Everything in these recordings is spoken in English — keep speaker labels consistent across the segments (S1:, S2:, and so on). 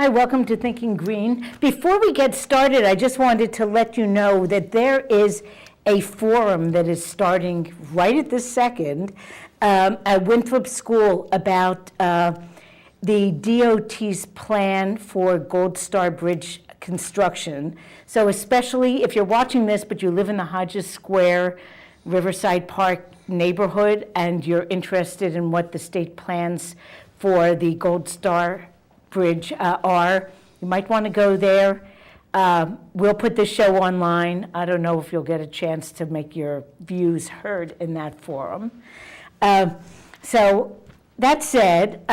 S1: Hi, welcome to Thinking Green. Before we get started, I just wanted to let you know that there is a forum that is starting right at this second at Winthrop School about the DOT's plan for Gold Star Bridge construction. So especially if you're watching this, but you live in the Hodges Square, Riverside Park neighborhood, and you're interested in what the state plans for the Gold Star Bridge are, you might want to go there. We'll put this show online. I don't know if you'll get a chance to make your views heard in that forum. So that said,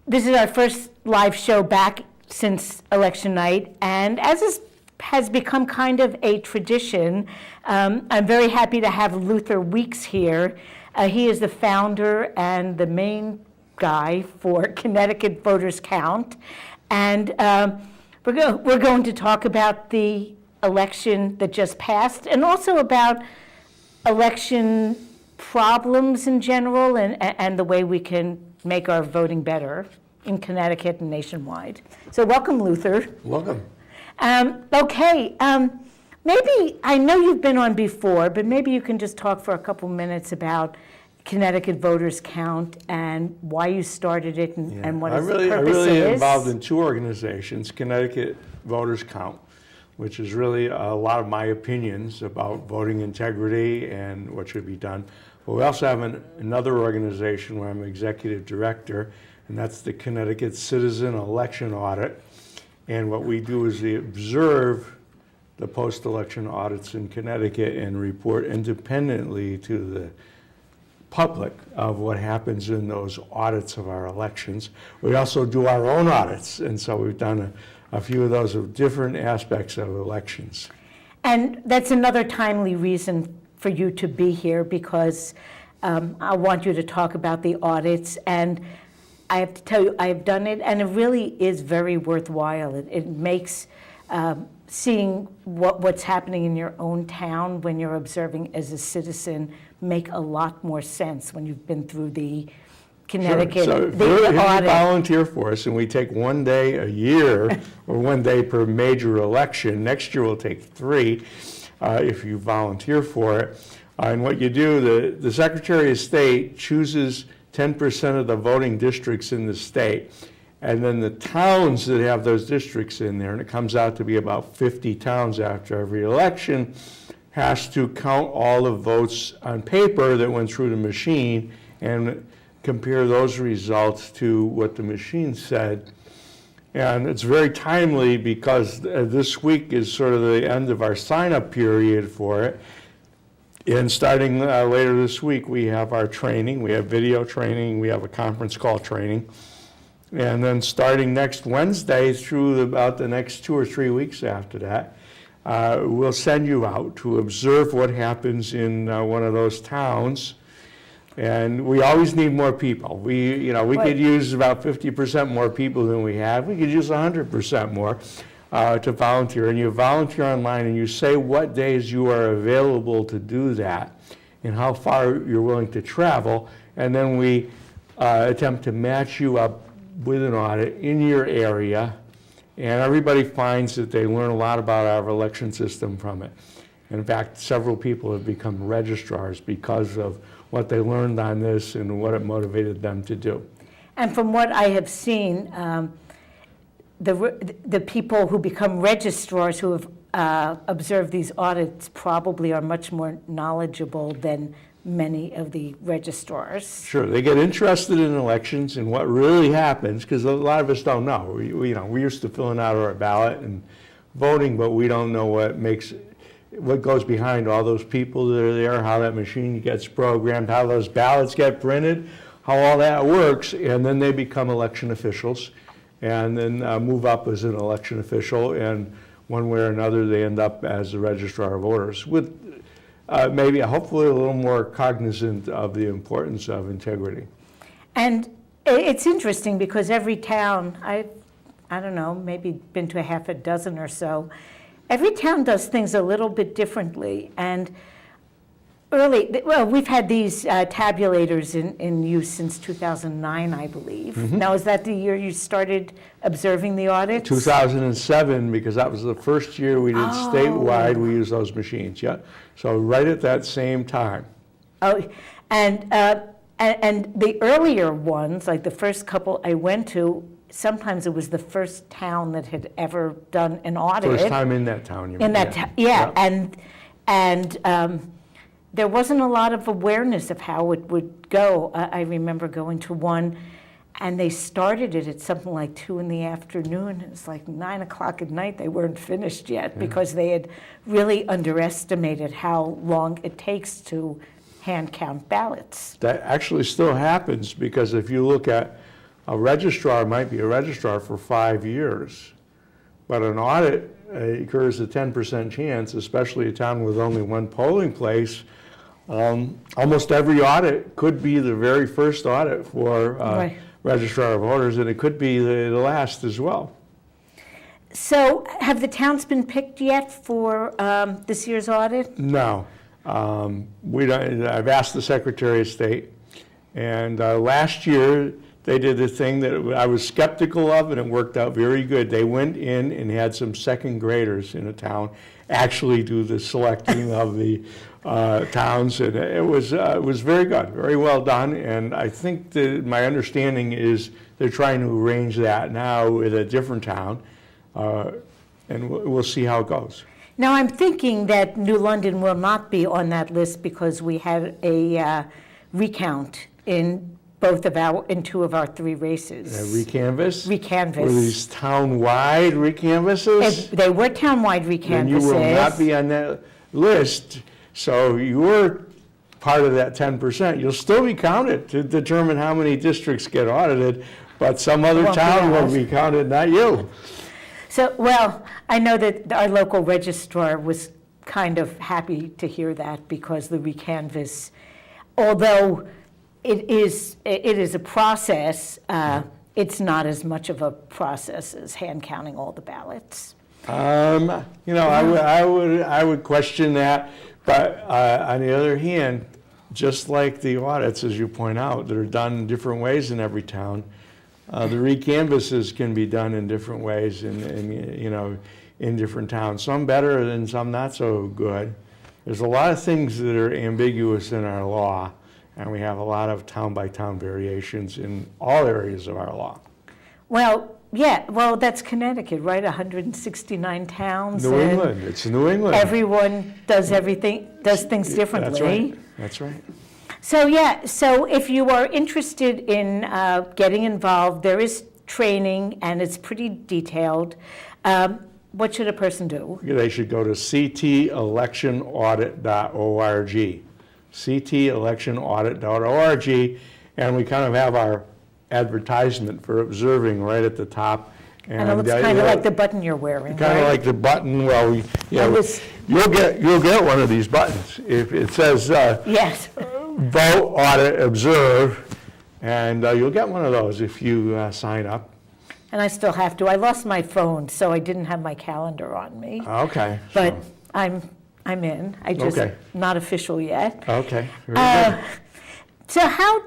S1: this is our first live show back since election night, and as has become kind of a tradition, I'm very happy to have Luther Weeks here. He is the founder and the main guy for Connecticut Voters Count, and we're going to talk about the election that just passed and also about election problems in general and the way we can make our voting better in Connecticut and nationwide. So welcome, Luther.
S2: Welcome.
S1: Okay, maybe, I know you've been on before, but maybe you can just talk for a couple minutes about Connecticut Voters Count and why you started it and what its purpose is.
S2: I'm really involved in two organizations, Connecticut Voters Count, which is really a lot of my opinions about voting integrity and what should be done. But we also have another organization where I'm executive director, and that's the Connecticut Citizen Election Audit. And what we do is we observe the post-election audits in Connecticut and report independently to the public of what happens in those audits of our elections. We also do our own audits, and so we've done a few of those of different aspects of elections.
S1: And that's another timely reason for you to be here, because I want you to talk about the audits, and I have to tell you, I've done it, and it really is very worthwhile. It makes seeing what's happening in your own town when you're observing as a citizen make a lot more sense when you've been through the Connecticut
S2: Sure. So
S1: the
S2: if
S1: audit.
S2: you volunteer for us, and we take one day a year or one day per major election, next year we'll take 3 if you volunteer for it. And what you do, the Secretary of State chooses 10% of the voting districts in the state, and then the towns that have those districts in there, and it comes out to be about 50 towns after every election, has to count all the votes on paper that went through the machine and compare those results to what the machine said. And it's very timely because this week is sort of the end of our sign-up period for it. And starting later this week, we have our training. We have video training. We have a conference call training. And then starting next Wednesday through about the next 2 or 3 weeks after that, we'll send you out to observe what happens in one of those towns. And we always need more people. We could use about 50% more people than we have. We could use 100% more to volunteer. And you volunteer online, and you say what days you are available to do that and how far you're willing to travel. And then we attempt to match you up with an audit in your area. And everybody finds that they learn a lot about our election system from it. In fact, several people have become registrars because of what they learned on this and what it motivated them to do.
S1: And from what I have seen, the people who become registrars who have observed these audits probably are much more knowledgeable than many of the registrars.
S2: Sure, they get interested in elections and what really happens, because a lot of us don't know. We're used to filling out our ballot and voting, but we don't know what goes behind all those people that are there, how that machine gets programmed, how those ballots get printed, how all that works, and then they become election officials and then move up as an election official, and one way or another they end up as a registrar of voters with maybe hopefully a little more cognizant of the importance of integrity.
S1: And it's interesting because every town, I don't know, maybe been to a half a dozen or so, every town does things a little bit differently. And well, we've had these tabulators in use since 2009, I believe. Now, is that the year you started observing the audits?
S2: 2007, because that was the first year we did statewide, we used those machines, yeah. So right at that same time.
S1: Oh, and the earlier ones, like the first couple I went to, sometimes it was the first town that had ever done an audit.
S2: First time in that town, you mean?
S1: In that town, yeah. And there wasn't a lot of awareness of how it would go. I remember going to one, and they started it at something like 2 in the afternoon. It was like 9 o'clock at night. They weren't finished yet because they had really underestimated how long it takes to hand count ballots.
S2: That actually still happens, because if you look at a registrar, might be a registrar for 5 years, but an audit occurs a 10% chance, especially a town with only one polling place. Almost every audit could be the very first audit for
S1: Right.
S2: registrar of voters, and it could be the last as well.
S1: So have the towns been picked yet for this year's audit?
S2: No, we don't. I've asked the Secretary of State, and last year they did the thing that I was skeptical of, and it worked out very good. They went in and had some second graders in a town actually do the selecting of the towns, and it was very good, very well done. And I think that my understanding is they're trying to arrange that now with a different town, and we'll see how it goes.
S1: Now, I'm thinking that New London will not be on that list because we had a recount in two of our 3 races.
S2: Recanvass?
S1: Recanvass.
S2: Were these town-wide recanvasses?
S1: They were town-wide recanvasses.
S2: Then you will not be on that list, so you're part of that 10%. You'll still be counted to determine how many districts get audited, but some other
S1: Won't be
S2: town will
S1: ours.
S2: be counted, not you.
S1: So, well, I know that our local registrar was kind of happy to hear that, because the recanvass, although it is a process, it's not as much of a process as hand counting all the ballots.
S2: I would question that, but on the other hand, just like the audits, as you point out, that are done in different ways in every town, the recanvasses can be done in different ways in different towns. Some better and some not so good. There's a lot of things that are ambiguous in our law, and we have a lot of town-by-town variations in all areas of our law.
S1: Well, yeah, well, that's Connecticut, right? 169 towns.
S2: New England, it's New England.
S1: Everyone does things differently.
S2: That's right.
S1: So, yeah, so if you are interested in getting involved, there is training, and it's pretty detailed. What should a person do?
S2: They should go to ctelectionaudit.org, ctelectionaudit.org, and we kind of have our advertisement for observing right at the top.
S1: And it looks kind of like the button you're wearing,
S2: kind of
S1: right?
S2: like the button. Well, you'll get one of these buttons. If it says
S1: Yes.
S2: Vote, Audit, Observe, and you'll get one of those if you sign up.
S1: And I still have to. I lost my phone, so I didn't have my calendar on me.
S2: Okay.
S1: But I'm in. I just
S2: Okay.
S1: not official yet.
S2: Okay. Very good.
S1: So how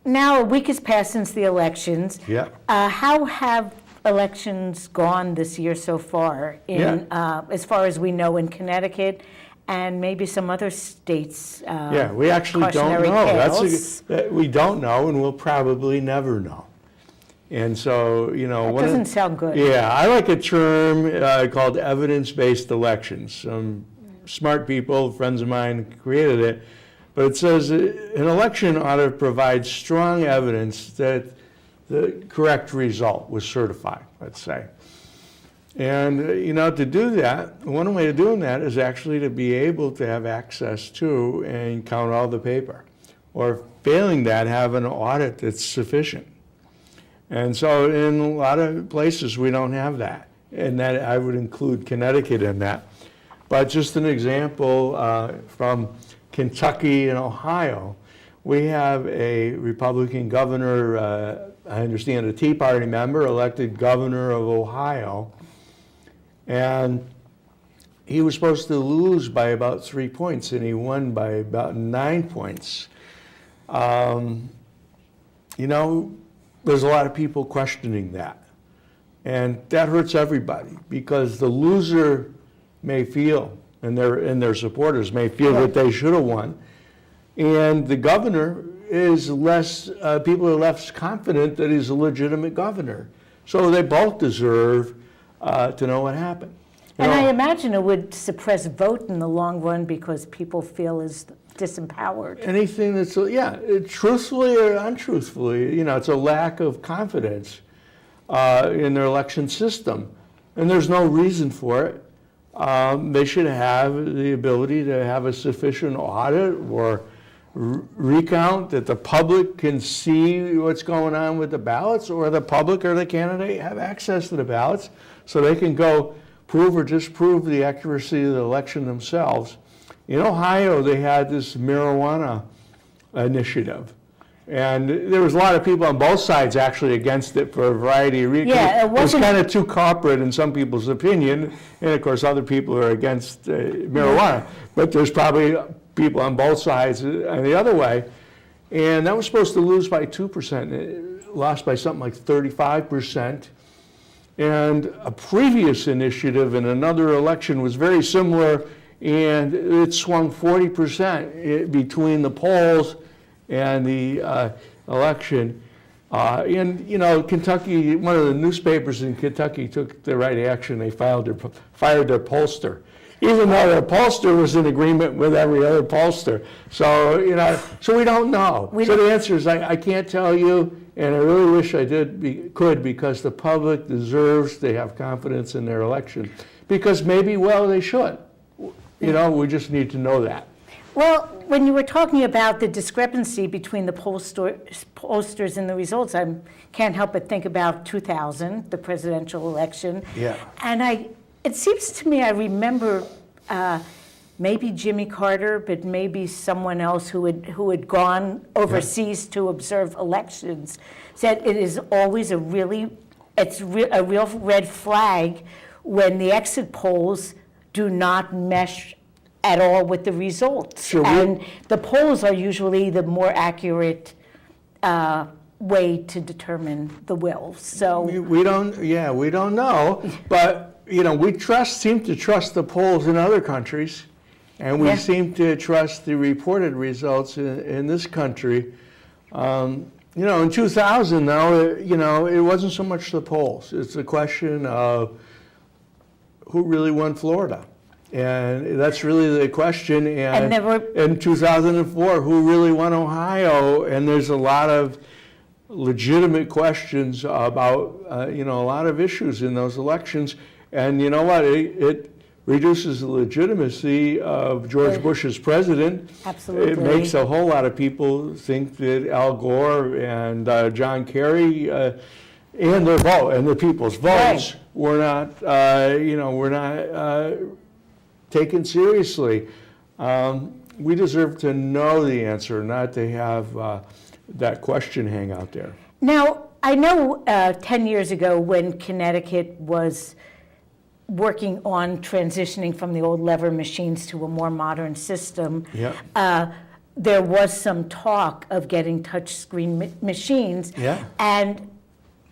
S1: now a week has passed since the elections.
S2: Yeah.
S1: How have elections gone this year so far? As far as we know, in Connecticut and maybe some other states.
S2: Yeah, we actually don't
S1: cautionary
S2: know.
S1: tales.
S2: We don't know, and we'll probably never know. And so,
S1: That doesn't sound good.
S2: Yeah, I like a term called evidence-based elections. Some smart people, friends of mine, created it. But it says an election ought to provide strong evidence that the correct result was certified, let's say. And, to do that, one way of doing that is actually to be able to have access to and count all the paper. Or failing that, have an audit that's sufficient. And so in a lot of places, we don't have that. And that I would include Connecticut in that. But just an example from Kentucky and Ohio, we have a Republican governor, I understand a Tea Party member, elected governor of Ohio. And he was supposed to lose by about 3 points, and he won by about 9 points. You know, there's a lot of people questioning that. And that hurts everybody, because the loser may feel, and their supporters may feel that they should have won. And the governor is less, people are less confident that he's a legitimate governor. So they both deserve to know what happened.
S1: And I imagine it would suppress vote in the long run because people feel as disempowered.
S2: Anything that's, truthfully or untruthfully, you know, it's a lack of confidence in their election system. And there's no reason for it. They should have the ability to have a sufficient audit or recount that the public can see what's going on with the ballots, or the public or the candidate have access to the ballots so they can go prove or disprove the accuracy of the election themselves. In Ohio, they had this marijuana initiative. And there was a lot of people on both sides actually against it for a variety of reasons.
S1: Yeah,
S2: it was kind of too corporate in some people's opinion, and of course other people are against marijuana. But there's probably people on both sides and the other way. And that was supposed to lose by 2%. It lost by something like 35%. And a previous initiative in another election was very similar, and it swung 40% between the polls and the election. And, you know, Kentucky, one of the newspapers in Kentucky took the right action. They fired their pollster, even though their pollster was in agreement with every other pollster. So, you know, so we don't know. So the answer is I can't tell you, and I really wish I could, because the public deserves to have confidence in their election. Because maybe, well, they should. You know, we just need to know that.
S1: Well, when you were talking about the discrepancy between the pollsters and the results, I can't help but think about 2000, the presidential election.
S2: Yeah.
S1: And it seems to me I remember maybe Jimmy Carter, but maybe someone else who had gone overseas to observe elections, said it is always a real red flag when the exit polls do not mesh at all with the results.
S2: Sure.
S1: And the polls are usually the more accurate way to determine the will. So
S2: we don't know, but you know, we seem to trust the polls in other countries, and we seem to trust the reported results in this country. You know, in 2000, though, you know, it wasn't so much the polls. It's a question of who really won Florida. And that's really the question. And in 2004, who really won Ohio? And there's a lot of legitimate questions about, you know, a lot of issues in those elections. And you know what? It reduces the legitimacy of George Bush's president.
S1: Absolutely.
S2: It makes a whole lot of people think that Al Gore and John Kerry and their vote and the people's votes were not, you know, were not taken seriously. We deserve to know the answer, not to have that question hang out there.
S1: Now, I know 10 years ago when Connecticut was working on transitioning from the old lever machines to a more modern system, there was some talk of getting touchscreen machines. And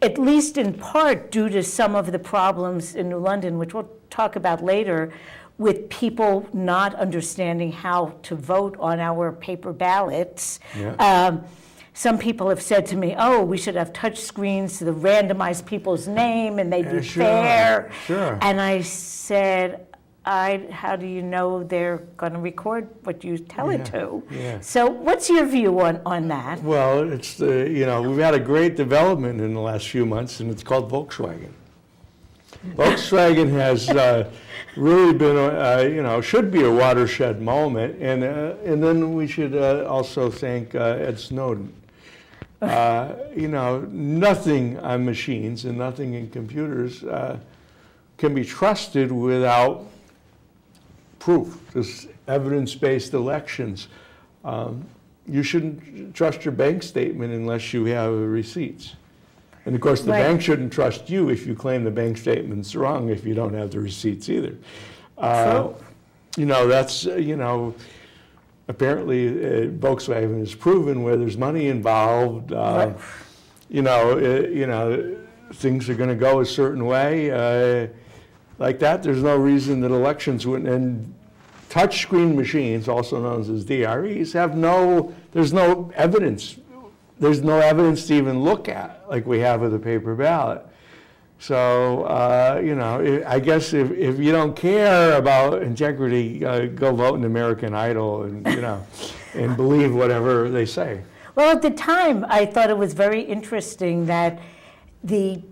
S1: at least in part due to some of the problems in New London, which we'll talk about later, with people not understanding how to vote on our paper ballots. Some people have said to me, oh, we should have touch screens to randomize people's name and they'd be fair. And I said, how do you know they're going to record what you tell it to? So what's your view on that?
S2: Well, it's you know, we've had a great development in the last few months, and it's called Volkswagen. Volkswagen has really been, you know, should be a watershed moment, and then we should also thank Ed Snowden. You know, nothing on machines and nothing in computers can be trusted without proof. This evidence-based elections. You shouldn't trust your bank statement unless you have receipts. And of course, the bank shouldn't trust you if you claim the bank statement's wrong if you don't have the receipts either.
S1: True.
S2: That's, apparently Volkswagen has proven where there's money involved,
S1: Right.
S2: things are going to go a certain way. Like that, there's no reason that elections wouldn't. And touchscreen machines, also known as DREs, there's no evidence. There's no evidence to even look at like we have with a paper ballot. So, I guess if you don't care about integrity, go vote in American Idol and, and believe whatever they say.
S1: Well, at the time, I thought it was very interesting that the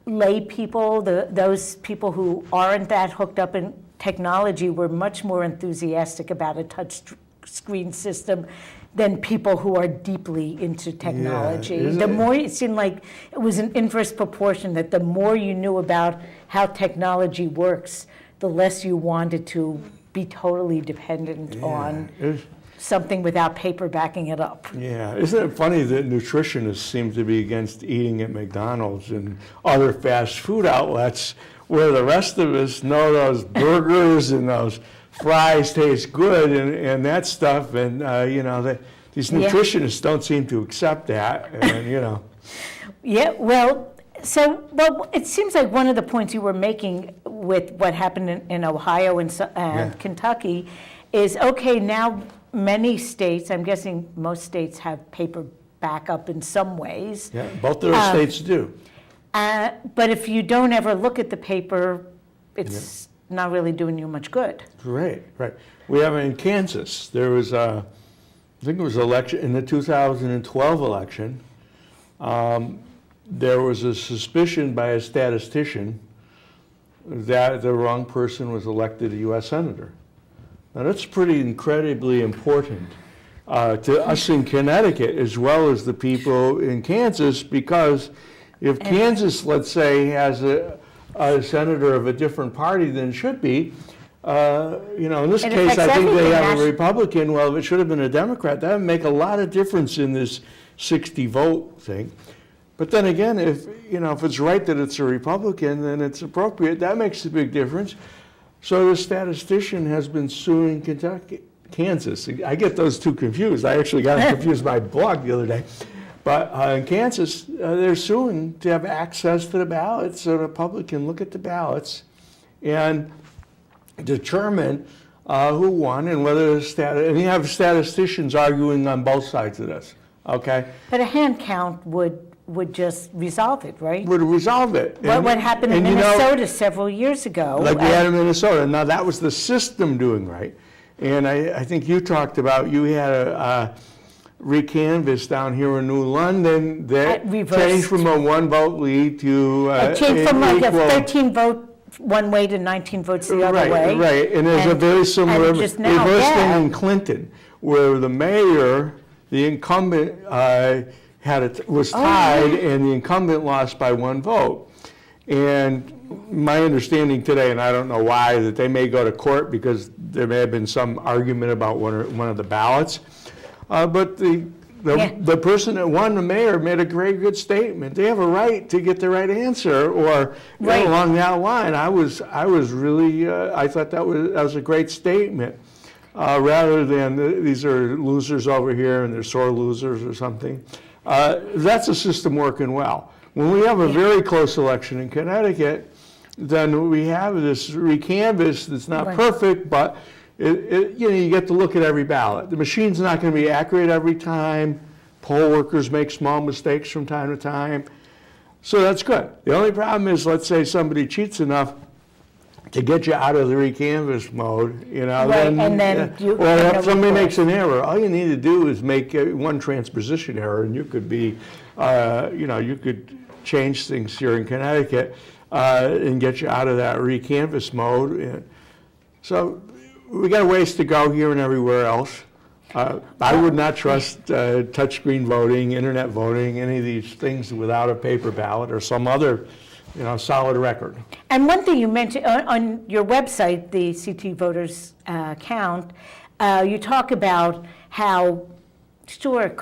S1: lay people, those people who aren't that hooked up in technology, were much more enthusiastic about a touch screen system than people who are deeply into technology.
S2: Yeah,
S1: The more, it seemed like it was an inverse proportion, that the more you knew about how technology works, the less you wanted to be totally dependent on something without paper backing it up.
S2: Yeah, isn't it funny that nutritionists seem to be against eating at McDonald's and other fast food outlets, where the rest of us know those burgers and those fries taste good and that stuff, and these nutritionists don't seem to accept that, and
S1: Yeah, well, it seems like one of the points you were making with what happened in Ohio and Kentucky is, okay, now many states, I'm guessing most states, have paper backup in some ways.
S2: Yeah, both of those states do.
S1: But if you don't ever look at the paper, it's not really doing you much good.
S2: Right. We have in Kansas, there was I think it was election, in the 2012 election, there was a suspicion by a statistician that the wrong person was elected a U.S. Senator. Now that's pretty incredibly important to us in Connecticut as well as the people in Kansas, because if Kansas, let's say, has a senator of a different party than should be, in this case, I think they have a Republican. Well, if it should have been a Democrat, that would make a lot of difference in this 60-vote thing. But then again, if it's right that it's a Republican, then it's appropriate. That makes a big difference. So the statistician has been suing Kansas. I get those two confused. I actually got confused by blog the other day. But in Kansas, they're suing to have access to the ballots so the public can look at the ballots and determine who won and whether and you have statisticians arguing on both sides of this, okay?
S1: But a hand count would just resolve it, right?
S2: Would resolve it.
S1: What happened in Minnesota several years ago.
S2: Like we had in Minnesota. Now, that was the system doing right. And I think you talked about, you had a Recanvass down here in New London that changed from a 1-vote lead to
S1: it changed from like a 13-vote one way to 19 votes the other way.
S2: Right, and there's a very similar reverse thing in Clinton, where the mayor, the incumbent, was tied, and the incumbent lost by 1 vote. And my understanding today, and I don't know why, that they may go to court because there may have been some argument about one of the ballots. But the person that won, the mayor, made a very good statement. They have a right to get the right answer, or along that line. I was really I thought that was a great statement, rather than these are losers over here and they're sore losers or something. That's a system working well. When we have a very close election in Connecticut, then we have this Recanvass that's not perfect, but you get to look at every ballot. The machine's not going to be accurate every time. Poll workers make small mistakes from time to time. So that's good. The only problem is, let's say somebody cheats enough to get you out of the Recanvass mode, or if somebody makes an error, all you need to do is make one transposition error, and you could be, you could change things here in Connecticut and get you out of that Recanvass mode. So we got a ways to go here and everywhere else. I would not trust touchscreen voting, internet voting, any of these things without a paper ballot or some other, solid record.
S1: And one thing you mentioned on your website, the CT Voters Count, you talk about how, sure,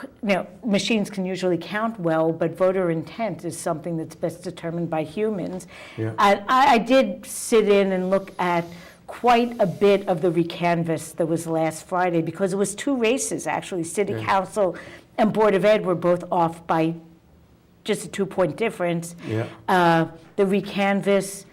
S1: machines can usually count well, but voter intent is something that's best determined by humans.
S2: Yeah.
S1: I did sit in and look at quite a bit of the recanvass that was last Friday, because it was 2 races, actually. City Council and Board of Ed were both off by just a 2-point difference.
S2: Yeah.
S1: The recanvass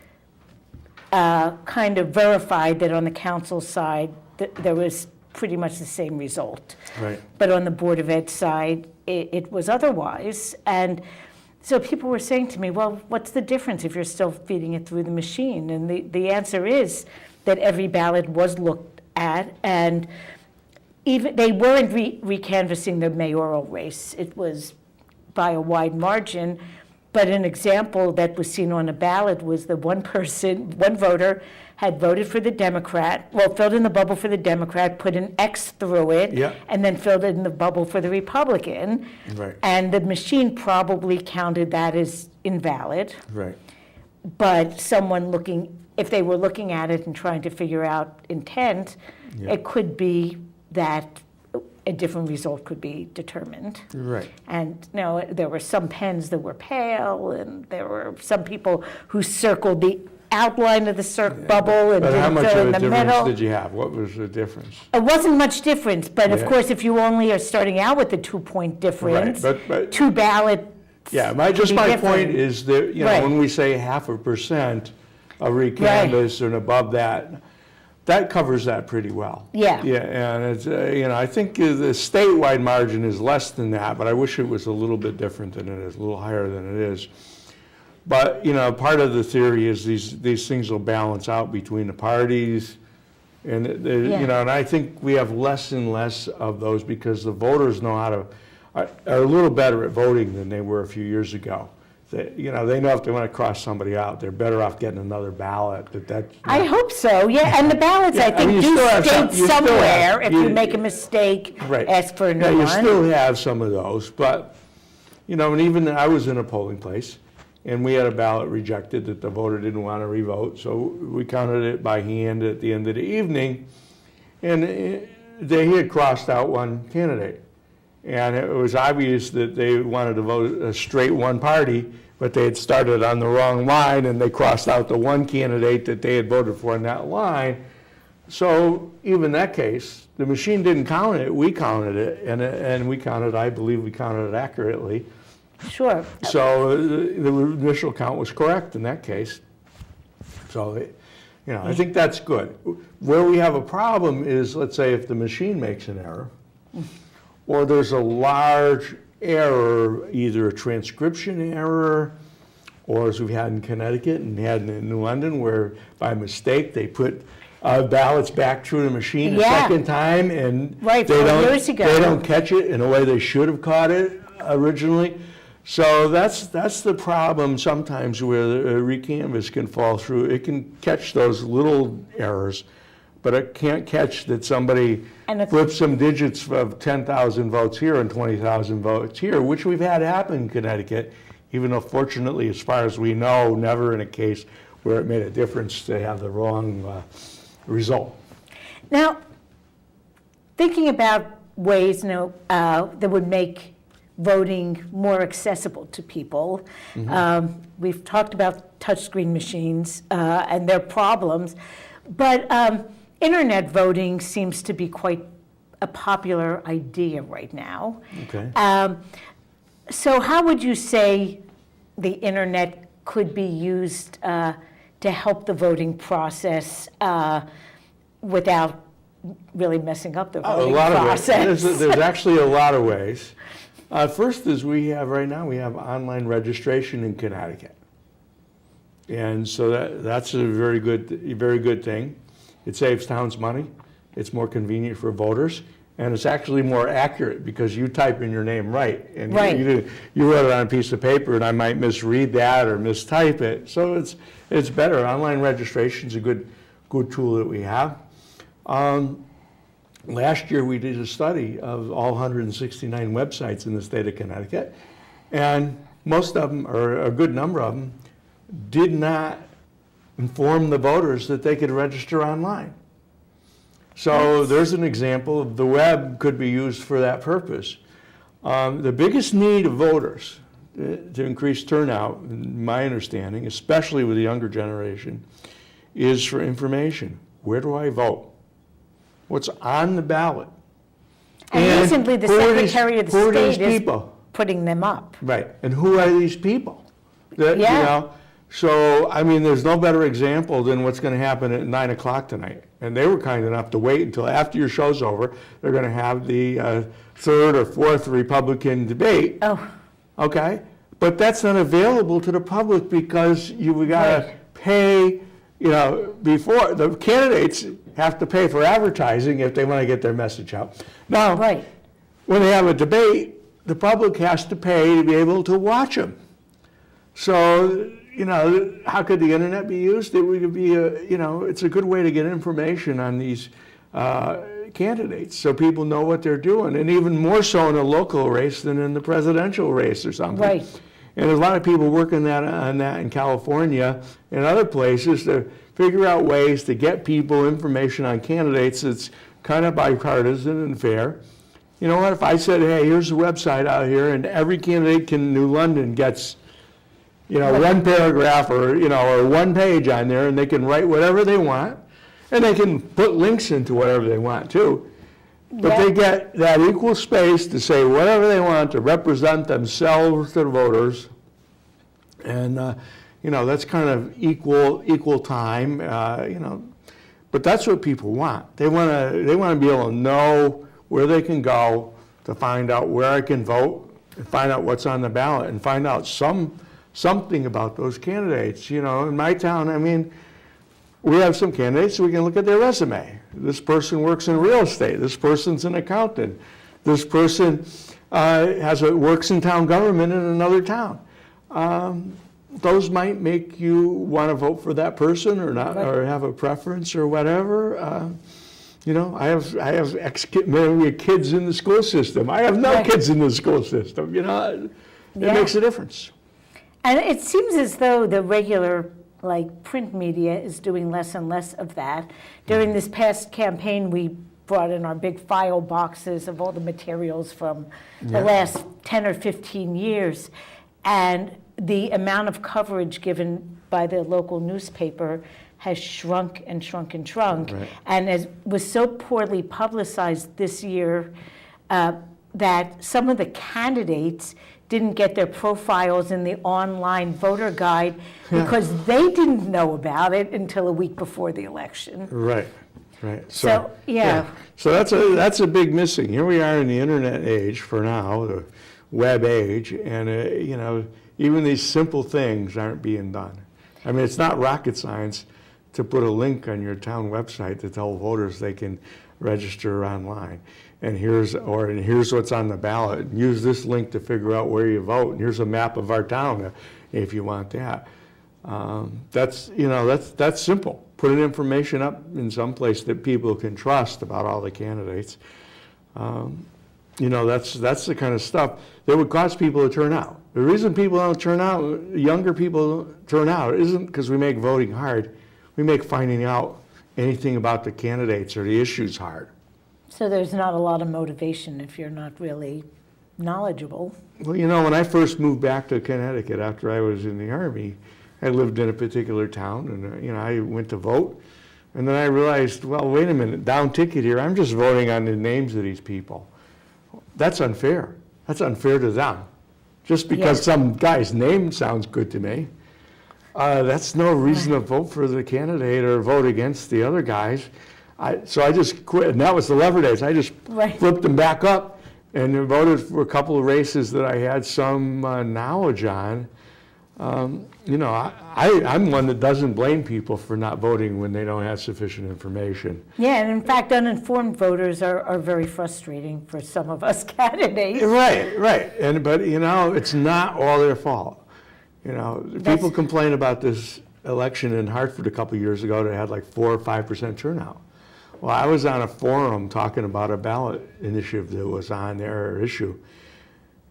S1: kind of verified that on the council side, there was pretty much the same result.
S2: Right.
S1: But on the Board of Ed side, it was otherwise. And so people were saying to me, well, what's the difference if you're still feeding it through the machine? And the answer is that every ballot was looked at, and even they weren't recanvassing the mayoral race. It was by a wide margin. But an example that was seen on a ballot was the one voter had voted for the Democrat, filled in the bubble for the Democrat, put an X through it,
S2: Yeah.
S1: and then filled in the bubble for the Republican.
S2: Right.
S1: And the machine probably counted that as invalid.
S2: Right.
S1: But if they were looking at it and trying to figure out intent,
S2: Yeah.
S1: it could be that a different result could be determined.
S2: Right.
S1: And there were some pens that were pale, and there were some people who circled the outline of the bubble and
S2: But how
S1: didn't
S2: much
S1: fill
S2: of
S1: in
S2: a
S1: the
S2: difference
S1: middle.
S2: did you have? What was the difference?
S1: It wasn't much difference, but of
S2: Yeah.
S1: course, if you only are starting out with the 2-point difference,
S2: but-
S1: 2 ballots.
S2: Yeah, my
S1: be different.
S2: point is that,
S1: Right.
S2: when we say 0.5% of recanvass and above that, that covers that pretty well.
S1: Yeah.
S2: Yeah, and it's, I think the statewide margin is less than that, but I wish it was a little bit different than it is, a little higher than it is. But, part of the theory is these things will balance out between the parties. And, and I think we have less and less of those because the voters are a little better at voting than they were a few years ago. They know if they want to cross somebody out, they're better off getting another ballot.
S1: I hope so, yeah, and the ballots, I think,
S2: you
S1: do
S2: still have
S1: state
S2: you still have-
S1: somewhere, if you
S2: you-
S1: make a mistake,
S2: Right.
S1: ask for a
S2: Yeah,
S1: new
S2: you
S1: one.
S2: still have some of those, but, and even I was in a polling place, and we had a ballot rejected that the voter didn't want to revote, so we counted it by hand at the end of the evening, and he had crossed out one candidate. And it was obvious that they wanted to vote a straight one party, but they had started on the wrong line, and they crossed out the one candidate that they had voted for in that line. So even that case, the machine didn't count it, we counted it, and I believe we counted it accurately.
S1: Sure.
S2: So the initial count was correct in that case. So, I think that's good. Where we have a problem is, let's say, if the machine makes an error, or there's a large error, either a transcription error, or as we've had in Connecticut and had in New London, where by mistake they put ballots back through the machine a second time, and
S1: Right,
S2: they
S1: 4 years ago.
S2: don't catch it in a way they should have caught it originally. So that's the problem sometimes where the recanvass can fall through. It can catch those little errors, but it can't catch that somebody flips some digits of 10,000 votes here and 20,000 votes here, which we've had happen in Connecticut, even though fortunately, as far as we know, never in a case where it made a difference to have the wrong result.
S1: Now, thinking about ways that would make voting more accessible to people, we've talked about touchscreen machines and their problems, but internet voting seems to be quite a popular idea right now.
S2: Okay.
S1: So how would you say the internet could be used to help the voting process without really messing up the voting process?
S2: There's actually a lot of ways. First is we have online registration in Connecticut. And so that's a very good thing. It saves towns money. It's more convenient for voters. And it's actually more accurate because you type in your name right. And
S1: Right.
S2: you wrote it on a piece of paper and I might misread that or mistype it. So it's better. Online registration is a good tool that we have. Last year we did a study of all 169 websites in the state of Connecticut. And most of them, or a good number of them, did not inform the voters that they could register online. So there's an example of the web could be used for that purpose. The biggest need of voters to increase turnout, in my understanding, especially with the younger generation, is for information. Where do I vote? What's on the ballot?
S1: And recently, the
S2: who are these-
S1: Secretary of
S2: who are these
S1: State is
S2: people?
S1: putting them up.
S2: Right, and who are these people? That,
S1: Yeah.
S2: You know, so, I mean, there's no better example than what's gonna happen at 9 o'clock tonight. And they were kind enough to wait until after your show's over. They're gonna have the third or fourth Republican debate.
S1: Oh,
S2: Okay, but that's not available to the public because we gotta
S1: Right.
S2: pay, before, the candidates have to pay for advertising if they wanna get their message out. Now,
S1: right.
S2: when they have a debate, the public has to pay to be able to watch them. So, how could the internet be used? It would be it's a good way to get information on these candidates, so people know what they're doing, and even more so in a local race than in the presidential race or something.
S1: Right.
S2: And there's a lot of people working on that in California and other places to figure out ways to get people information on candidates that's kind of bipartisan and fair. You know what, if I said, hey, here's a website out here, and every candidate in New London gets, one paragraph or one page on there, and they can write whatever they want, and they can put links into whatever they want too. But they get that equal space to say whatever they want to represent themselves to the voters. And, that's kind of equal time, But that's what people want. They want to be able to know where they can go to find out where I can vote, and find out what's on the ballot, and find out something about those candidates. In my town, I mean, we have some candidates, so we can look at their resume. This person works in real estate. This person's an accountant. This person works in town government in another town. Those might make you want to vote for that person or not, or have a preference or whatever. I have maybe kids in the school system. I have no kids in the school system. It makes a difference.
S1: And it seems as though the regular, print media is doing less and less of that. During this past campaign, we brought in our big file boxes of all the materials from the last 10 or 15 years. And the amount of coverage given by the local newspaper has shrunk and shrunk and shrunk.
S2: Right.
S1: And it was so poorly publicized this year that some of the candidates didn't get their profiles in the online voter guide because they didn't know about it until a week before the election.
S2: Right.
S1: So, yeah.
S2: So that's a big missing. Here we are in the internet age for now, the web age, and even these simple things aren't being done. I mean, it's not rocket science to put a link on your town website to tell voters they can register online. And here's what's on the ballot. And use this link to figure out where you vote. And here's a map of our town if you want that. That's simple. Put an information up in some place that people can trust about all the candidates. That's the kind of stuff that would cause people to turn out. The reason people don't turn out, younger people turn out, isn't because we make voting hard. We make finding out anything about the candidates or the issues hard.
S1: So there's not a lot of motivation if you're not really knowledgeable.
S2: Well, when I first moved back to Connecticut after I was in the Army, I lived in a particular town, and I went to vote, and then I realized, well, wait a minute, down ticket here, I'm just voting on the names of these people. That's unfair. That's unfair to them. Just because some guy's name sounds good to me, that's no reason to vote for the candidate or vote against the other guys. So I just quit, and that was the lever days. I just flipped them back up and voted for a couple of races that I had some knowledge on. I'm one that doesn't blame people for not voting when they don't have sufficient information.
S1: Yeah, and in fact, uninformed voters are very frustrating for some of us candidates.
S2: Right. But it's not all their fault. People complain about this election in Hartford a couple of years ago that had 4 or 5% turnout. Well, I was on a forum talking about a ballot initiative that was on their issue.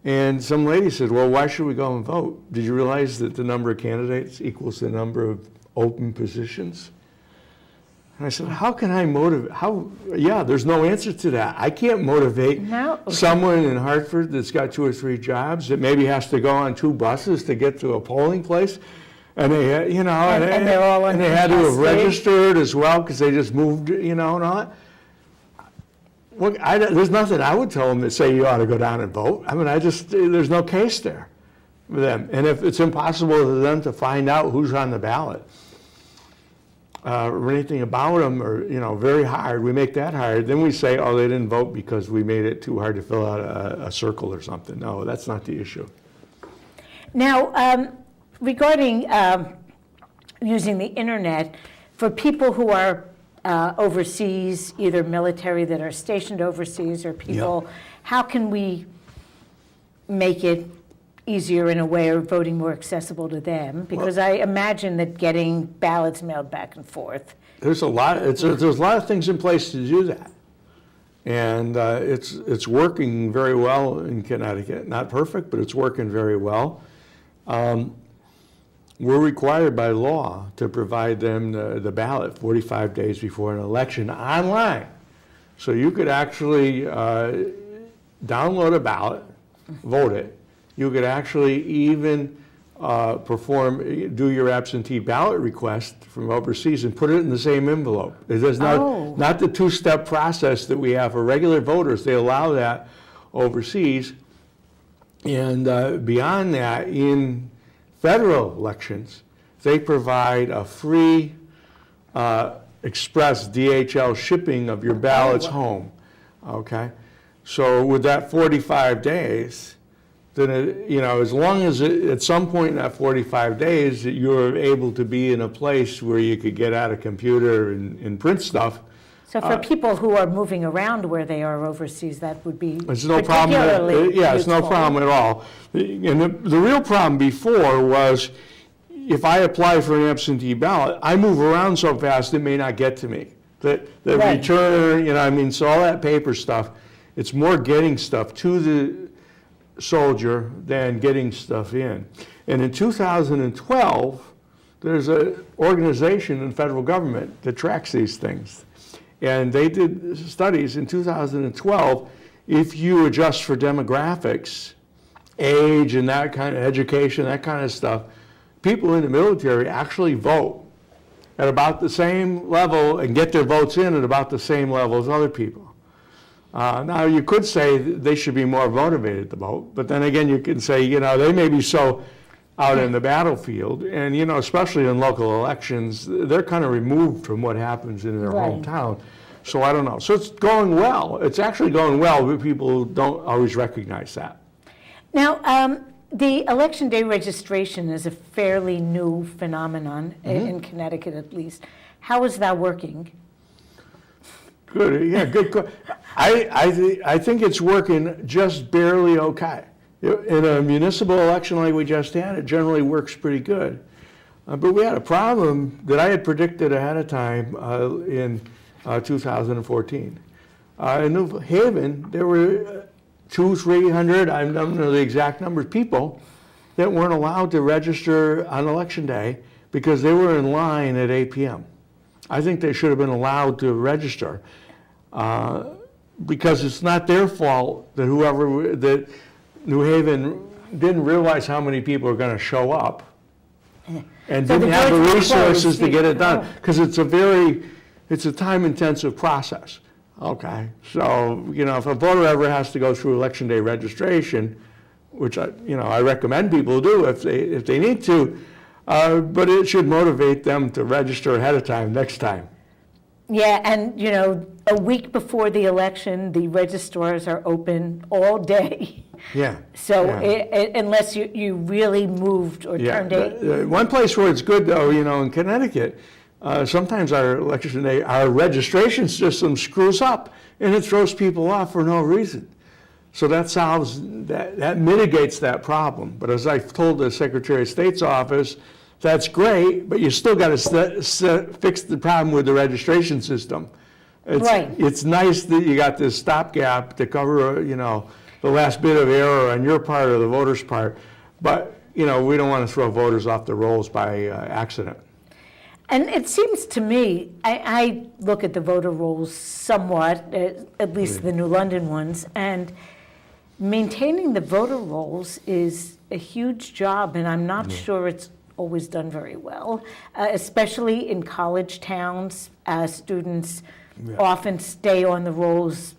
S2: And some lady said, well, why should we go and vote? Did you realize that the number of candidates equals the number of open positions? And I said, how can I motivate? There's no answer to that. I can't motivate someone in Hartford that's got 2 or 3 jobs that maybe has to go on 2 buses to get to a polling place. And they,
S1: And they're all
S2: and they had to have
S1: uncontested.
S2: registered as well, because they just moved, and all that. Well, there's nothing I would tell them that say you ought to go down and vote. I mean, there's no case there for them. And if it's impossible for them to find out who's on the ballot, or anything about them, or, very hard, we make that hard, then we say, oh, they didn't vote because we made it too hard to fill out a circle or something. No, that's not the issue.
S1: Now, regarding using the internet, for people who are overseas, either military that are stationed overseas or people, how can we make it easier in a way, or voting more accessible to them? Because I imagine that getting ballots mailed back and forth.
S2: There's a lot of things in place to do that. And it's working very well in Connecticut. Not perfect, but it's working very well. We're required by law to provide them the ballot 45 days before an election online. So you could actually download a ballot, vote it. You could actually even do your absentee ballot request from overseas and put it in the same envelope. It does not the two-step process that we have for regular voters. They allow that overseas. And beyond that, in federal elections, they provide a free express DHL shipping of your ballots home. Okay? So with that 45 days, then as long as at some point in that 45 days that you're able to be in a place where you could get out a computer and print stuff.
S1: So for people who are moving around where they are overseas, that would be
S2: It's no problem. It's no problem at all. And the real problem before was, if I apply for an absentee ballot, I move around so fast it may not get to me. The
S1: Right.
S2: return, so all that paper stuff, it's more getting stuff to the soldier than getting stuff in. And in 2012, there's an organization in federal government that tracks these things. And they did studies in 2012. If you adjust for demographics, age and that kind of education, that kind of stuff, people in the military actually vote at about the same level and get their votes in at about the same level as other people. Now, you could say they should be more motivated to vote, but then again, you can say, they may be so out in the battlefield, and, especially in local elections, they're kind of removed from what happens in their hometown. So I don't know. So it's going well. It's actually going well, but people don't always recognize that.
S1: Now, the Election Day registration is a fairly new phenomenon, in Connecticut at least. How is that working?
S2: Good, yeah, good. I think it's working just barely okay. In a municipal election like we just had, it generally works pretty good. But we had a problem that I had predicted ahead of time in 2014. In New Haven, there were 200-300, I don't know the exact number of people that weren't allowed to register on Election Day because they were in line at 8 p.m. I think they should have been allowed to register. Because it's not their fault that that New Haven didn't realize how many people are going to show up and
S1: So
S2: didn't
S1: the
S2: have the
S1: votes were
S2: resources
S1: closed.
S2: to get it done. Because it's a time-intensive process. Okay, so if a voter ever has to go through Election Day registration, which I recommend people do if they need to, but it should motivate them to register ahead of time next time.
S1: Yeah, and a week before the election, the registrars are open all day.
S2: Yeah.
S1: So
S2: yeah.
S1: Unless you really moved or turned it.
S2: One place where it's good, though, in Connecticut, sometimes our election day, our registration system screws up, and it throws people off for no reason. So that mitigates that problem. But as I told the Secretary of State's office, that's great, but you still got to fix the problem with the registration system. It's nice that you got this stopgap to cover, the last bit of error on your part or the voter's part. But, we don't want to throw voters off the rolls by accident.
S1: And it seems to me, I look at the voter rolls somewhat, at least the New London ones, and maintaining the voter rolls is a huge job, and I'm not sure it's always done very well, especially in college towns. Students often stay on the rolls,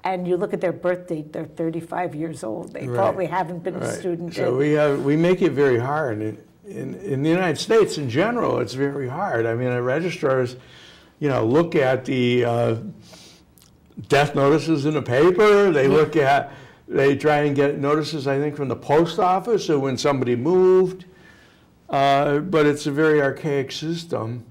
S1: and you look at their birth date, they're 35 years old. They probably haven't been a student.
S2: So we make it very hard. In the United States in general, it's very hard. I mean, registrars, look at the death notices in the paper. They try and get notices, I think, from the post office or when somebody moved. But it's a very archaic system.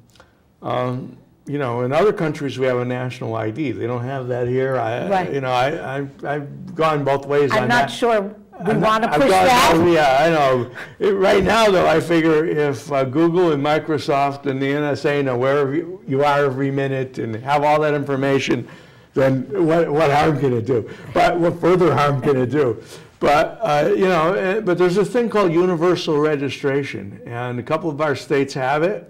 S2: In other countries we have a national ID. They don't have that here. I've gone both ways on that.
S1: I'm not sure we want to push that.
S2: Yeah, I know. Right now, though, I figure if Google and Microsoft and the NSA know where you are every minute and have all that information, then what harm can it do? But what further harm can it do? But, but there's a thing called universal registration, and a couple of our states have it.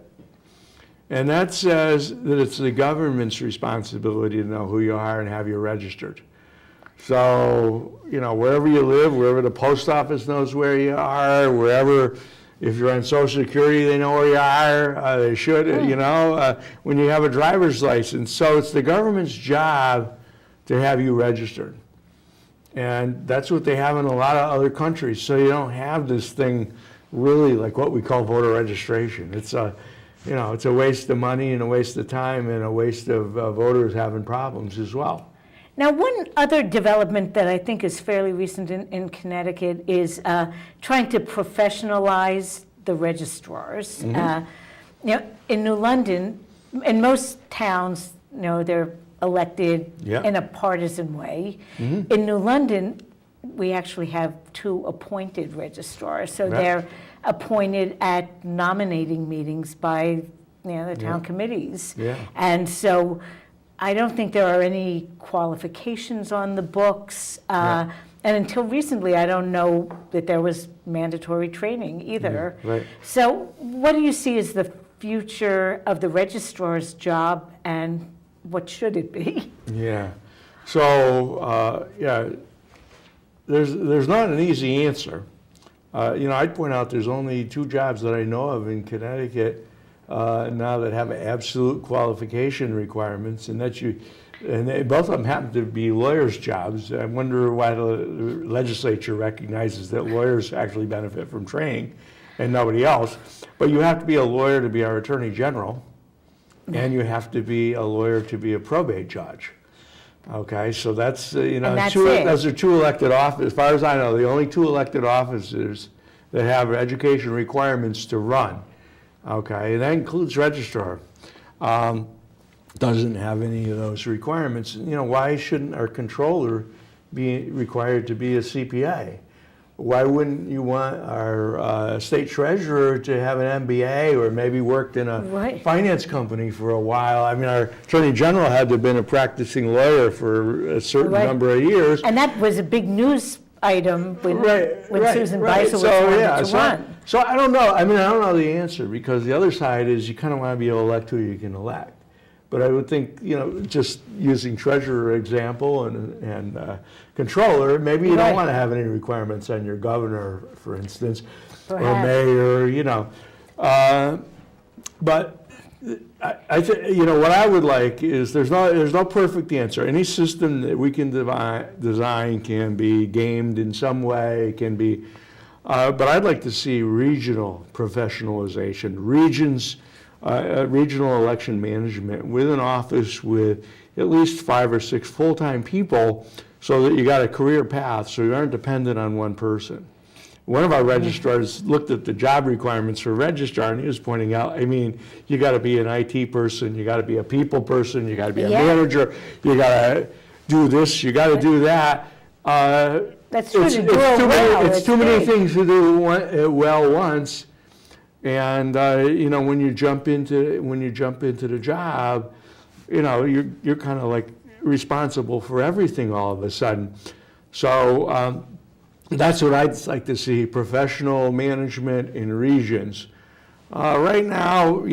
S2: And that says that it's the government's responsibility to know who you are and have you registered. So, wherever you live, wherever the post office knows where you are, wherever, if you're on Social Security, they know where you are. They should, when you have a driver's license. So it's the government's job to have you registered. And that's what they have in a lot of other countries. So you don't have this thing really like what we call voter registration. It's a waste of money and a waste of time and a waste of voters having problems as well.
S1: Now, one other development that I think is fairly recent in Connecticut is trying to professionalize the registrars. In New London, in most towns, they're elected in a partisan way. In New London, we actually have 2 appointed registrars, so they're appointed at nominating meetings by the town committees. And so I don't think there are any qualifications on the books. And until recently, I don't know that there was mandatory training either. So what do you see as the future of the registrar's job, and what should it be?
S2: So, there's not an easy answer. I'd point out there's only 2 jobs that I know of in Connecticut now that have absolute qualification requirements, and both of them happen to be lawyers' jobs. I wonder why the legislature recognizes that lawyers actually benefit from training and nobody else. But you have to be a lawyer to be our attorney general, and you have to be a lawyer to be a probate judge. Okay, so that's, those are 2 elected offices. As far as I know, the only 2 elected officers that have education requirements to run. Okay, and that includes registrar. Doesn't have any of those requirements. Why shouldn't our controller be required to be a CPA? Why wouldn't you want our state treasurer to have an MBA or maybe worked in a finance company for a while? I mean, our attorney general had to have been a practicing lawyer for a certain number of years.
S1: And that was a big news item when Susan Beisel was wanted to run.
S2: So I don't know. I mean, I don't know the answer, because the other side is you kind of want to be able to elect who you can elect. But I would think, just using treasurer example and controller, maybe you don't want to have any requirements on your governor, for instance, or mayor, But I think, what I would like is there's no perfect answer. Any system that we can design can be gamed in some way, can be, but I'd like to see regional professionalization, regional election management with an office with at least 5 or 6 full-time people, so that you got a career path, so you aren't dependent on one person. One of our registrars looked at the job requirements for registrar, and he was pointing out, I mean, you got to be an IT person, you got to be a people person, you got to be a manager, you got to do this, you got to do that.
S1: That's true.
S2: It's too many things to do well once. And when you jump into the job, you're kind of like responsible for everything all of a sudden. So that's what I'd like to see: professional management in regions. Right now,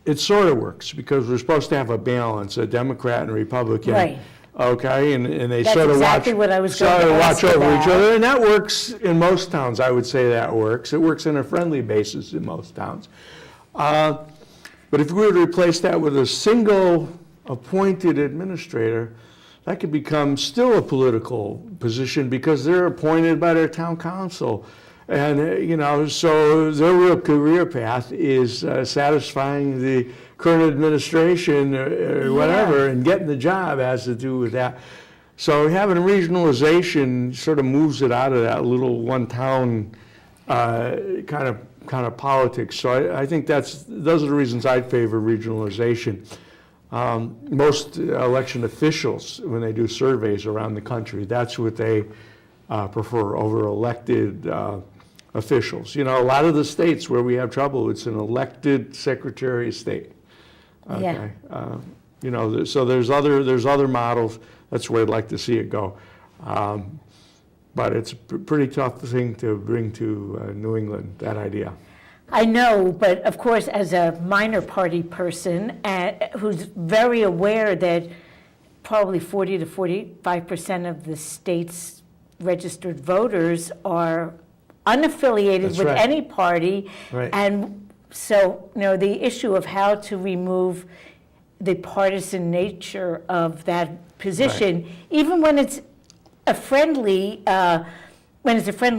S2: it sort of works because we're supposed to have a balance, a Democrat and a Republican. okay, and they
S1: That's
S2: sort of
S1: exactly
S2: watch,
S1: what I was going
S2: sort
S1: to
S2: of
S1: ask
S2: watch over each
S1: about.
S2: other, and that works in most towns. I would say that works. It works on a friendly basis in most towns. But if we were to replace that with a single appointed administrator, that could become still a political position because they're appointed by their town council. And, so their real career path is satisfying the current administration or whatever, and getting the job has to do with that. So having regionalization sort of moves it out of that little one-town kind of politics. So I think those are the reasons I'd favor regionalization. Most election officials, when they do surveys around the country, that's what they prefer over elected officials. A lot of the states where we have trouble, it's an elected Secretary of State. Okay.
S1: Yeah.
S2: So there's other models. That's where I'd like to see it go. But it's a pretty tough thing to bring to New England, that idea.
S1: I know, but of course, as a minor party person who's very aware that probably 40 to 45% of the state's registered voters are unaffiliated
S2: That's
S1: with
S2: right.
S1: any party.
S2: Right.
S1: And so, the issue of how to remove the partisan nature of that position, even when it's a friendly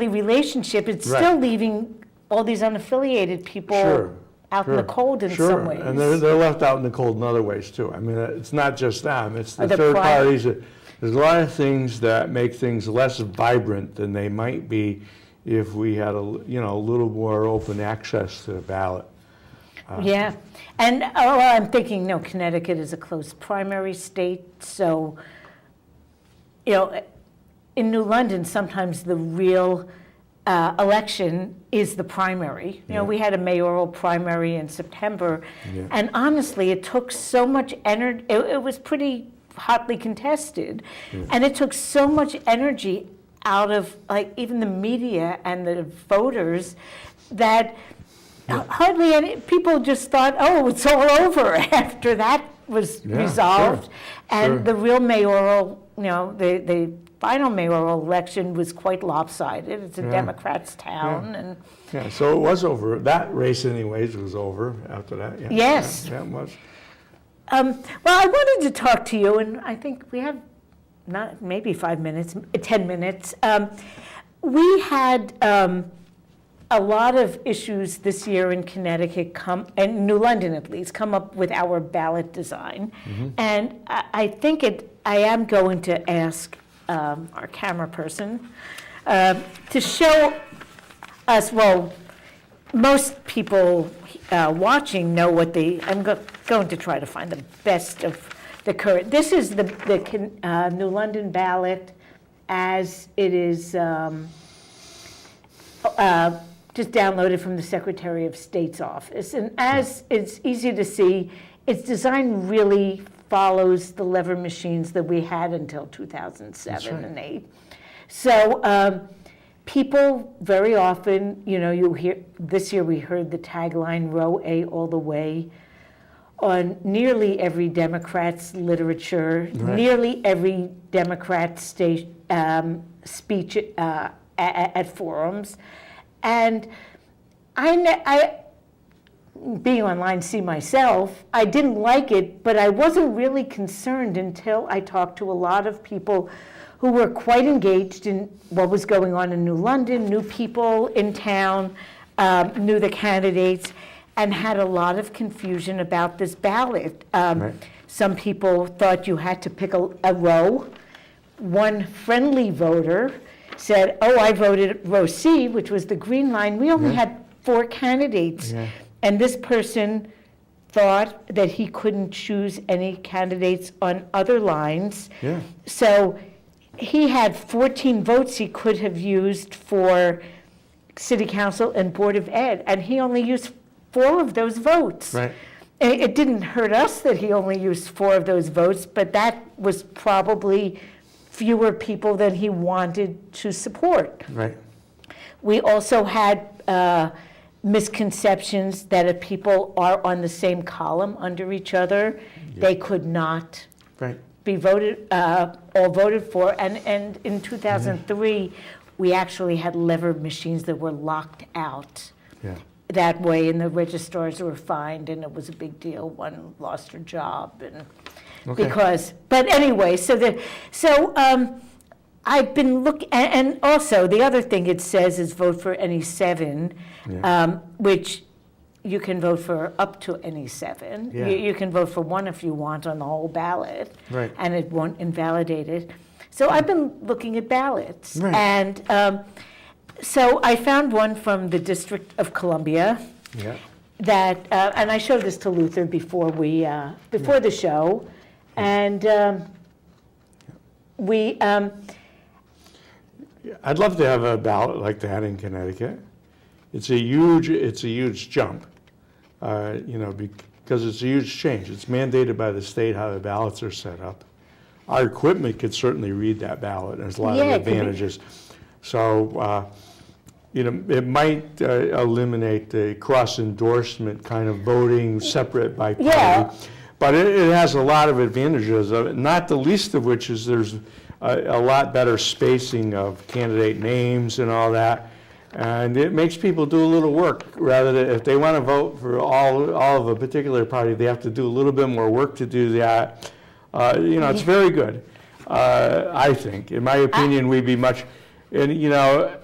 S1: relationship, it's
S2: Right.
S1: still leaving all these unaffiliated people
S2: Sure.
S1: out in the cold in
S2: Sure.
S1: some ways.
S2: And they're left out in the cold in other ways too. I mean, it's not just them, it's the
S1: Or the
S2: third
S1: private-
S2: parties. There's a lot of things that make things less vibrant than they might be if we had a little more open access to the ballot.
S1: Yeah, and I'm thinking, Connecticut is a close primary state, so, in New London, sometimes the real election is the primary. We had a mayoral primary in September, and honestly, it took so much energy. It was pretty hotly contested, and it took so much energy out of even the media and the voters that hardly any people just thought, oh, it's all over after that was resolved.
S2: Sure.
S1: And the real mayoral, the final mayoral election was quite lopsided. It's a Democrats' town, and
S2: Yeah, so it was over. That race anyways was over after that. Yeah.
S1: Yes.
S2: Yeah, it was.
S1: well, I wanted to talk to you, and I think we have not maybe 5 minutes, 10 minutes. We had a lot of issues this year in Connecticut and New London at least, come up with our ballot design. And I think I am going to ask our camera person to show us, well, most people watching know what I'm going to try to find the best of the current. This is the New London ballot as it is just downloaded from the Secretary of State's office. And as it's easy to see, its design really follows the lever machines that we had until 2007 and 8. So people very often, you hear, this year we heard the tagline, row A all the way, on nearly every Democrat's literature, nearly every Democrat speech at forums. And I, being online, see myself, I didn't like it, but I wasn't really concerned until I talked to a lot of people who were quite engaged in what was going on in New London, knew people in town, knew the candidates, and had a lot of confusion about this ballot. Some people thought you had to pick a row. One friendly voter said, oh, I voted row C, which was the green line. We only had 4 candidates. And this person thought that he couldn't choose any candidates on other lines. So he had 14 votes he could have used for city council and board of ed, and he only used 4 of those votes. It didn't hurt us that he only used 4 of those votes, but that was probably fewer people than he wanted to support. We also had misconceptions that if people are on the same column under each other, they could not be voted, all voted for. And in 2003, we actually had lever machines that were locked out.
S2: Yeah.
S1: That way, and the registrars were fined, and it was a big deal. One lost her job, and but anyway, I've been looking, and also the other thing it says is vote for any 7, which you can vote for up to any 7.
S2: Yeah.
S1: You can vote for 1 if you want on the whole ballot,
S2: Right.
S1: and it won't invalidate it. So I've been looking at ballots,
S2: Right.
S1: and so I found one from the District of Columbia
S2: Yeah.
S1: that, and I showed this to Luther before before the show, and
S2: I'd love to have a ballot like that in Connecticut. It's a huge jump, because it's a huge change. It's mandated by the state how the ballots are set up. Our equipment could certainly read that ballot. There's a lot of
S1: Yeah, it could be.
S2: advantages. So, it might eliminate the cross-endorsement kind of voting separate by party.
S1: Yeah.
S2: But it has a lot of advantages, not the least of which is there's a lot better spacing of candidate names and all that. And it makes people do a little work, rather than, if they want to vote for all of a particular party, they have to do a little bit more work to do that. It's very good, I think. In my opinion, we'd be much, and,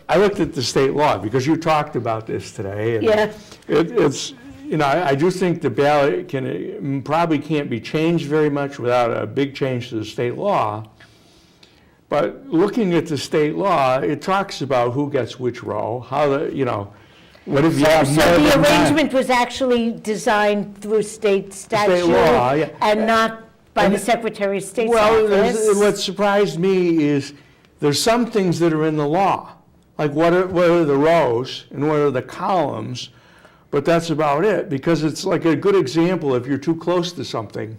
S2: I looked at the state law, because you talked about this today. And
S1: Yeah.
S2: It's, I do think the ballot probably can't be changed very much without a big change to the state law. But looking at the state law, it talks about who gets which row, how what if you have more
S1: So the
S2: than that?
S1: arrangement was actually designed through state statute
S2: law, yeah.
S1: and not by the Secretary of State's
S2: Well,
S1: office?
S2: what surprised me is there's some things that are in the law, like what are the rows and what are the columns, but that's about it, because it's like a good example if you're too close to something.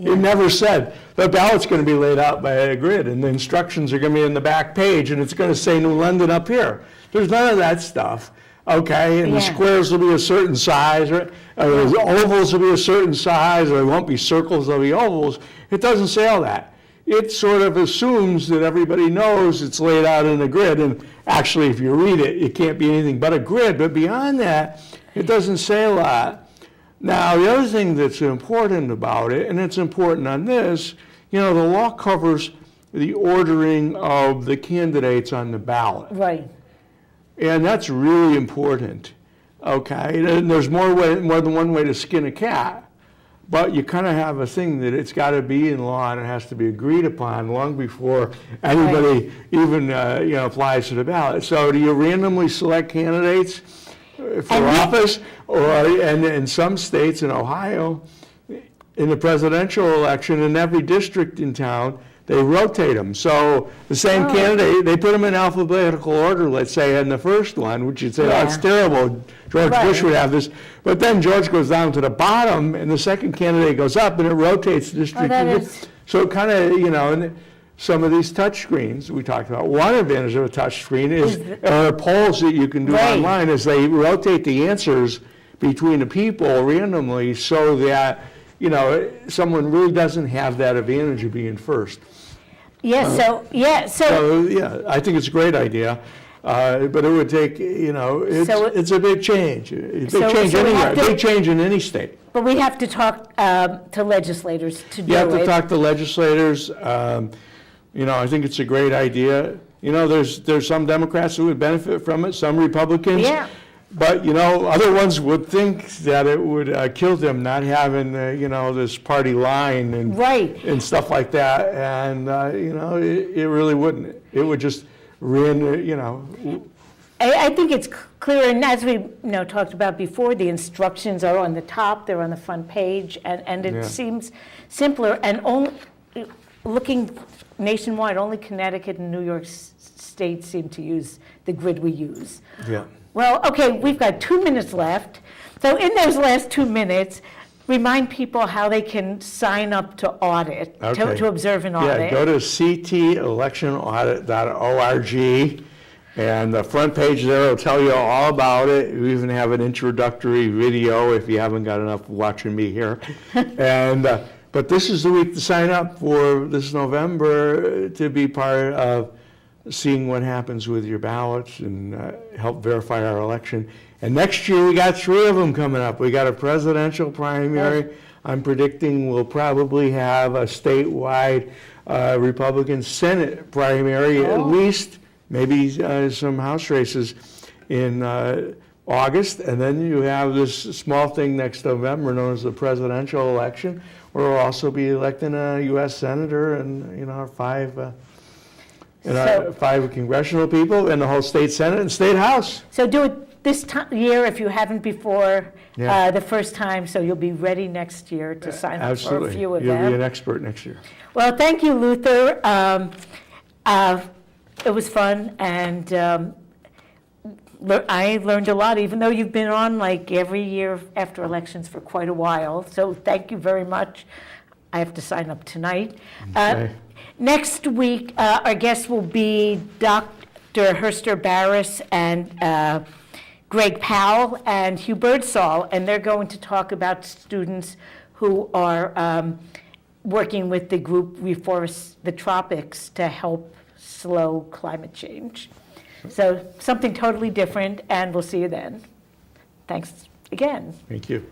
S2: It never said, the ballot's going to be laid out by a grid, and the instructions are going to be in the back page, and it's going to say New London up here. There's none of that stuff, okay? And the
S1: Yeah.
S2: squares will be a certain size, or the ovals will be a certain size, or it won't be circles, they'll be ovals. It doesn't say all that. It sort of assumes that everybody knows it's laid out in a grid, and actually, if you read it, it can't be anything but a grid, but beyond that, it doesn't say a lot. Now, the other thing that's important about it, and it's important on this, the law covers the ordering of the candidates on the ballot.
S1: Right.
S2: And that's really important, okay? And there's more than one way to skin a cat, but you kind of have a thing that it's got to be in law and it has to be agreed upon long before anybody even, applies to the ballot. So do you randomly select candidates for office, and in some states, in Ohio, in the presidential election, in every district in town, they rotate them. So the same candidate, they put them in alphabetical order, let's say, in the first one, which you'd say, oh, it's terrible, George Bush would have this. But then George goes down to the bottom, and the second candidate goes up, and it rotates the district. So it kind of, and some of these touch screens we talked about. One advantage of a touch screen is polls that you can do online is they rotate the answers between the people randomly so that, someone really doesn't have that advantage of being first.
S1: So
S2: I think it's a great idea. But it would take, it's a big change. A big change anywhere, a big change in any state.
S1: But we have to talk to legislators to do it.
S2: You have to talk to legislators. I think it's a great idea. There's some Democrats who would benefit from it, some Republicans.
S1: Yeah.
S2: But, other ones would think that it would kill them not having, this party line and stuff like that. And, it really wouldn't. It would just ruin,
S1: I think it's clear, and as we talked about before, the instructions are on the top, they're on the front page, and it seems simpler. And only looking nationwide, only Connecticut and New York State seem to use the grid we use.
S2: Yeah.
S1: Well, okay, we've got 2 minutes left. So in those last 2 minutes, remind people how they can sign up to audit, to observe an audit.
S2: Yeah, go to ctelectionaudit.org, and the front page there will tell you all about it. We even have an introductory video if you haven't got enough watching me here. And But this is the week to sign up for this November to be part of seeing what happens with your ballots and help verify our election. And next year, we got 3 of them coming up. We got a presidential primary. I'm predicting we'll probably have a statewide Republican Senate primary, at least, maybe some House races in August. And then you have this small thing next November known as the presidential election, where we'll also be electing a U.S. senator and, our 5 5 congressional people and the whole state Senate and state House.
S1: So do it this year if you haven't before,
S2: Yeah.
S1: the first time, so you'll be ready next year to sign up for a few of
S2: You'll be an
S1: them.
S2: expert next year.
S1: Well, thank you, Luther. It was fun, and I learned a lot, even though you've been on like every year after elections for quite a while. So thank you very much. I have to sign up tonight.
S2: Okay.
S1: Next week, our guests will be Dr. Herster Barris and Greg Powell and Hugh Birdsall, and they're going to talk about students who are working with the group Reforest the Tropics to help slow climate change. So something totally different, and we'll see you then. Thanks again.
S2: Thank you.